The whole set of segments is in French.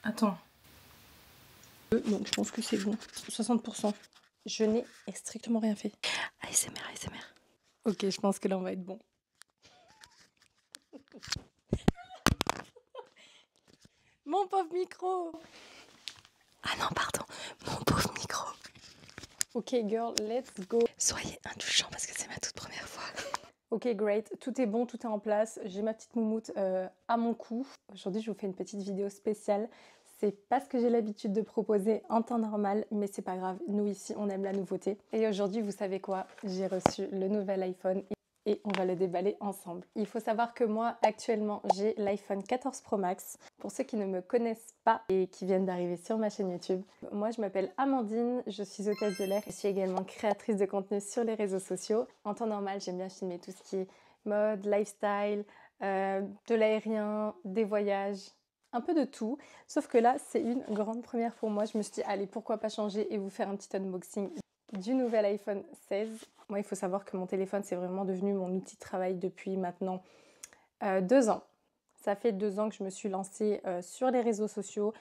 Attends. Donc je pense que c'est bon. 60%. Je n'ai strictement rien fait. ASMR, ASMR. Ok, je pense que là on va être bon. Mon pauvre micro. Ah non, pardon. Mon pauvre micro. Ok, girl, let's go. Soyez indulgents parce que c'est ma toute première fois. Ok, great. Tout est bon, tout est en place. J'ai ma petite moumoute à mon cou. Aujourd'hui, je vous fais une petite vidéo spéciale. C'est pas ce que j'ai l'habitude de proposer en temps normal, mais c'est pas grave. Nous, ici, on aime la nouveauté. Et aujourd'hui, vous savez quoi? J'ai reçu le nouvel iPhone et on va le déballer ensemble. Il faut savoir que moi, actuellement, j'ai l'iPhone 14 Pro Max. Pour ceux qui ne me connaissent pas et qui viennent d'arriver sur ma chaîne YouTube, moi, je m'appelle Amandine, je suis hôtesse de l'air et je suis également créatrice de contenu sur les réseaux sociaux. En temps normal, j'aime bien filmer tout ce qui est mode, lifestyle, de l'aérien, des voyages, un peu de tout. Sauf que là, c'est une grande première pour moi. Je me suis dit, allez, pourquoi pas changer et vous faire un petit unboxing du nouvel iPhone 16. Moi, il faut savoir que mon téléphone, c'est vraiment devenu mon outil de travail depuis maintenant 2 ans. Ça fait 2 ans que je me suis lancée sur les réseaux sociaux.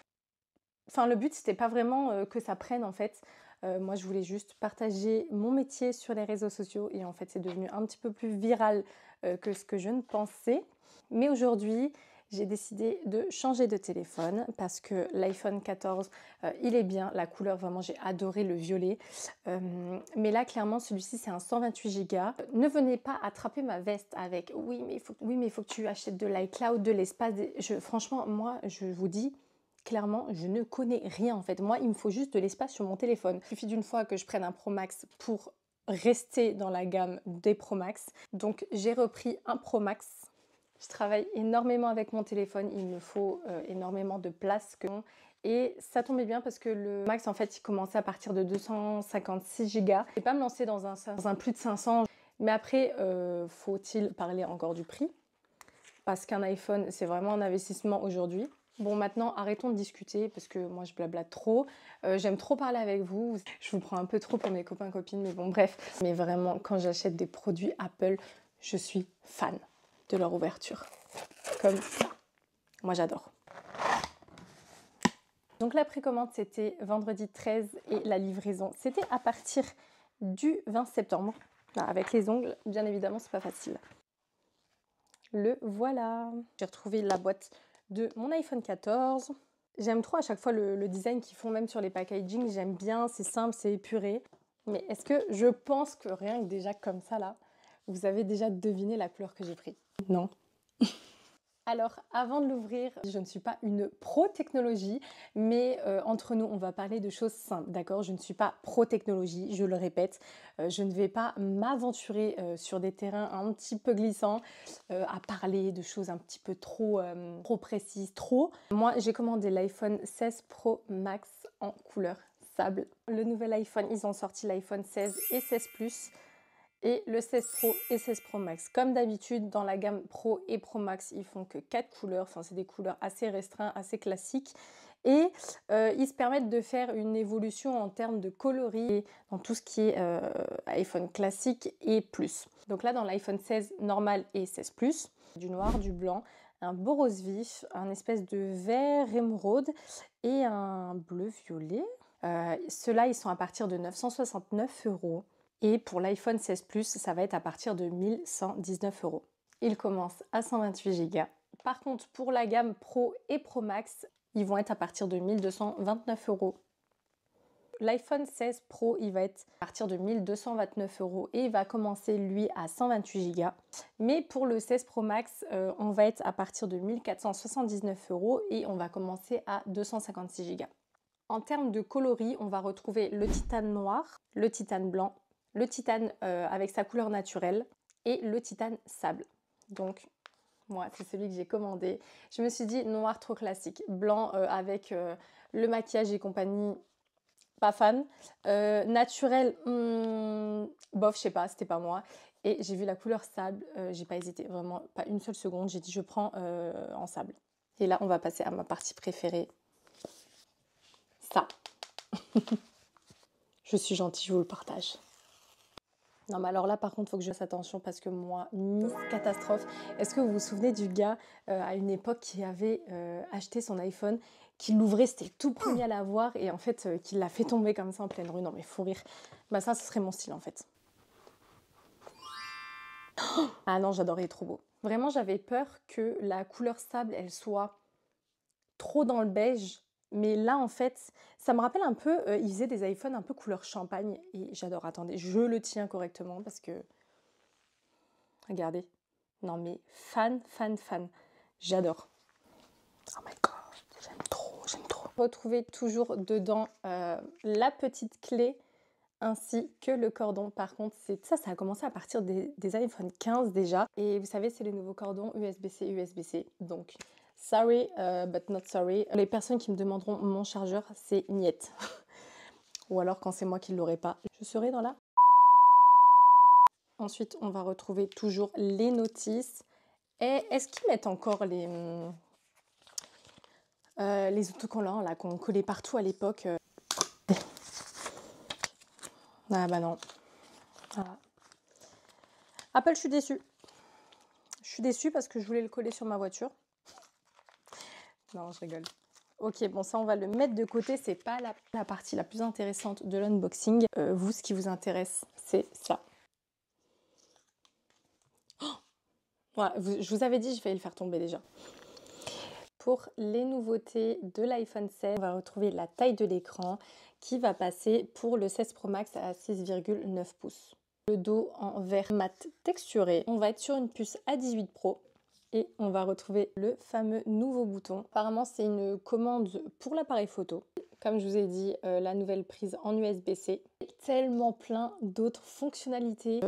Enfin, le but, c'était pas vraiment que ça prenne, en fait. Moi, je voulais juste partager mon métier sur les réseaux sociaux. Et en fait, c'est devenu un petit peu plus viral que ce que je ne pensais. Mais aujourd'hui, j'ai décidé de changer de téléphone parce que l'iPhone 14, il est bien. La couleur, vraiment, j'ai adoré le violet. Mais là, clairement, celui-ci, c'est un 128 Go. Ne venez pas attraper ma veste avec « oui, mais il faut que tu achètes de l'iCloud, de l'espace. » Franchement, moi, je vous dis, clairement, je ne connais rien en fait. Moi, il me faut juste de l'espace sur mon téléphone. Il suffit d'une fois que je prenne un Pro Max pour rester dans la gamme des Pro Max. Donc, j'ai repris un Pro Max. Je travaille énormément avec mon téléphone. Il me faut énormément de place. Et ça tombait bien parce que le Max, en fait, il commençait à partir de 256 Go. Je vais pas me lancer dans un plus de 500. Mais après, faut-il parler encore du prix? Parce qu'un iPhone, c'est vraiment un investissement aujourd'hui. Bon, maintenant, arrêtons de discuter parce que moi, je blablate trop. J'aime trop parler avec vous. Je vous prends un peu trop pour mes copains-copines, mais bon, bref. Mais vraiment, quand j'achète des produits Apple, je suis fan de leur ouverture. Comme ça. Moi, j'adore. Donc, la précommande, c'était vendredi 13 et la livraison, c'était à partir du 20 septembre. Là, avec les ongles, bien évidemment, c'est pas facile. Le voilà. J'ai retrouvé la boîte de mon iPhone 14. J'aime trop à chaque fois le design qu'ils font même sur les packaging. J'aime bien, c'est simple, c'est épuré. Mais est-ce que je pense que rien que déjà comme ça là, vous avez déjà deviné la couleur que j'ai pris? Non. Alors, avant de l'ouvrir, je ne suis pas une pro-technologie, mais entre nous, on va parler de choses simples, d'accord? Je ne suis pas pro-technologie, je le répète. Je ne vais pas m'aventurer sur des terrains un petit peu glissants, à parler de choses un petit peu trop précises, trop. Moi, j'ai commandé l'iPhone 16 Pro Max en couleur sable. Le nouvel iPhone, ils ont sorti l'iPhone 16 et 16 Plus. Et le 16 Pro et 16 Pro Max. Comme d'habitude, dans la gamme Pro et Pro Max, ils font que 4 couleurs. Enfin, c'est des couleurs assez restreintes, assez classiques. Et ils se permettent de faire une évolution en termes de coloris dans tout ce qui est iPhone classique et plus. Donc là, dans l'iPhone 16 normal et 16 Plus, du noir, du blanc, un beau rose vif, un espèce de vert émeraude et un bleu violet. Ceux-là, ils sont à partir de 969 €. Et pour l'iPhone 16 Plus, ça va être à partir de 1119 €. Il commence à 128 Go. Par contre, pour la gamme Pro et Pro Max, ils vont être à partir de 1229 €. L'iPhone 16 Pro, il va être à partir de 1229 € et il va commencer, lui, à 128 Go. Mais pour le 16 Pro Max, on va être à partir de 1479 € et on va commencer à 256 Go. En termes de coloris, on va retrouver le titane noir, le titane blanc, le titane avec sa couleur naturelle et le titane sable. Donc, moi, c'est celui que j'ai commandé. Je me suis dit noir trop classique, blanc avec le maquillage et compagnie, pas fan. Naturel, bof, je sais pas, c'était pas moi. Et j'ai vu la couleur sable, j'ai pas hésité, vraiment pas une seule seconde. J'ai dit je prends en sable. Et là, on va passer à ma partie préférée. Ça. Je suis gentille, je vous le partage. Non mais alors là par contre faut que je fasse attention parce que moi, Miss Catastrophe. Est-ce que vous vous souvenez du gars à une époque qui avait acheté son iPhone, qui l'ouvrait, c'était le tout premier à l'avoir et en fait qui l'a fait tomber comme ça en pleine rue. Non mais faut rire. Bah ça ce serait mon style en fait. Ah non j'adore, il est trop beau. Vraiment j'avais peur que la couleur sable elle soit trop dans le beige. Mais là, en fait, ça me rappelle un peu, ils faisaient des iPhones un peu couleur champagne. Et j'adore. Attendez, je le tiens correctement parce que... Regardez. Non mais, fan, fan, fan. J'adore. Oh my god, j'aime trop, j'aime trop. Retrouvez toujours dedans la petite clé ainsi que le cordon. Par contre, ça a commencé à partir des iPhone 15 déjà. Et vous savez, c'est les nouveaux cordons USB-C, USB-C. Donc, sorry, but not sorry. Les personnes qui me demanderont mon chargeur, c'est niette. Ou alors quand c'est moi qui ne l'aurai pas, je serai dans la... Ensuite, on va retrouver toujours les notices. Et est-ce qu'ils mettent encore les autocollants là qu'on collait partout à l'époque Ah bah non. Voilà. Apple, je suis déçue. Je suis déçue parce que je voulais le coller sur ma voiture. Non, je rigole. Ok, bon ça on va le mettre de côté, c'est pas la partie la plus intéressante de l'unboxing. Vous, ce qui vous intéresse, c'est ça. Oh voilà, je vous avais dit, je vais le faire tomber déjà. Pour les nouveautés de l'iPhone 16, on va retrouver la taille de l'écran qui va passer pour le 16 Pro Max à 6,9 pouces. Le dos en verre mat texturé. On va être sur une puce A18 Pro. Et on va retrouver le fameux nouveau bouton. Apparemment, c'est une commande pour l'appareil photo. Comme je vous ai dit, la nouvelle prise en USB-C. Tellement plein d'autres fonctionnalités.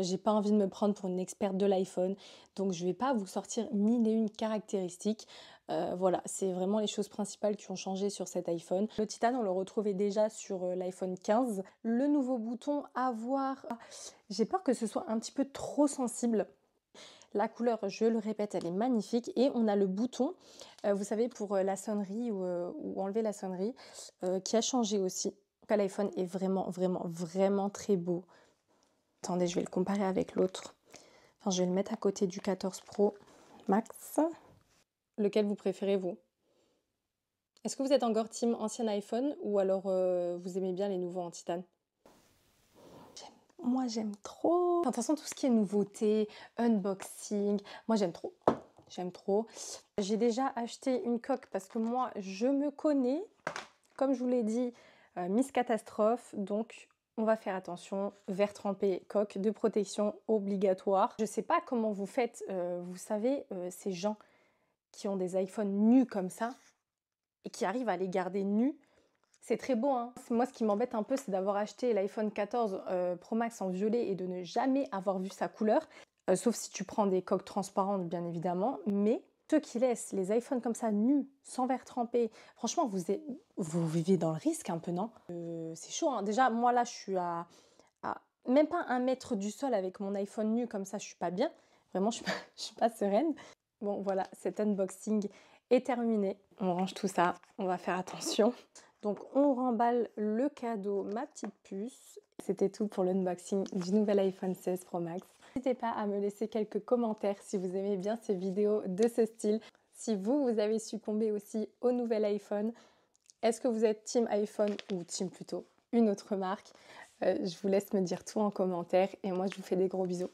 J'ai pas envie de me prendre pour une experte de l'iPhone. Donc, je vais pas vous sortir 1001 caractéristiques. Voilà, c'est vraiment les choses principales qui ont changé sur cet iPhone. Le titane, on le retrouvait déjà sur l'iPhone 15. Le nouveau bouton à voir, j'ai peur que ce soit un petit peu trop sensible. La couleur, je le répète, elle est magnifique. Et on a le bouton, vous savez, pour la sonnerie ou enlever la sonnerie, qui a changé aussi. L'iPhone est vraiment, vraiment, vraiment très beau. Attendez, je vais le comparer avec l'autre. Enfin, je vais le mettre à côté du 14 Pro Max. Lequel vous préférez, vous? Est-ce que vous êtes encore team ancien iPhone ou alors vous aimez bien les nouveaux en titane? Moi, j'aime trop. Enfin, de toute façon, tout ce qui est nouveauté, unboxing, moi, j'aime trop. J'aime trop. J'ai déjà acheté une coque parce que moi, je me connais. Comme je vous l'ai dit, Miss Catastrophe. Donc, on va faire attention. Verre trempé, coque de protection obligatoire. Je ne sais pas comment vous faites. Vous savez, ces gens qui ont des iPhones nus comme ça et qui arrivent à les garder nus. C'est très beau, hein. Moi, ce qui m'embête un peu, c'est d'avoir acheté l'iPhone 14 Pro Max en violet et de ne jamais avoir vu sa couleur. Sauf si tu prends des coques transparentes, bien évidemment. Mais ceux qui laissent les iPhones comme ça, nus, sans verre trempé, franchement, vous vivez dans le risque un peu, non? C'est chaud, hein. Déjà, moi, là, je suis à même pas 1 mètre du sol avec mon iPhone nu comme ça, je suis pas bien. Vraiment, je suis pas sereine. Bon, voilà, cet unboxing est terminé. On range tout ça, on va faire attention. Donc on remballe le cadeau, ma petite puce. C'était tout pour l'unboxing du nouvel iPhone 16 Pro Max. N'hésitez pas à me laisser quelques commentaires si vous aimez bien ces vidéos de ce style. Si vous avez succombé aussi au nouvel iPhone, est-ce que vous êtes team iPhone ou team plutôt une autre marque? Je vous laisse me dire tout en commentaire et moi je vous fais des gros bisous.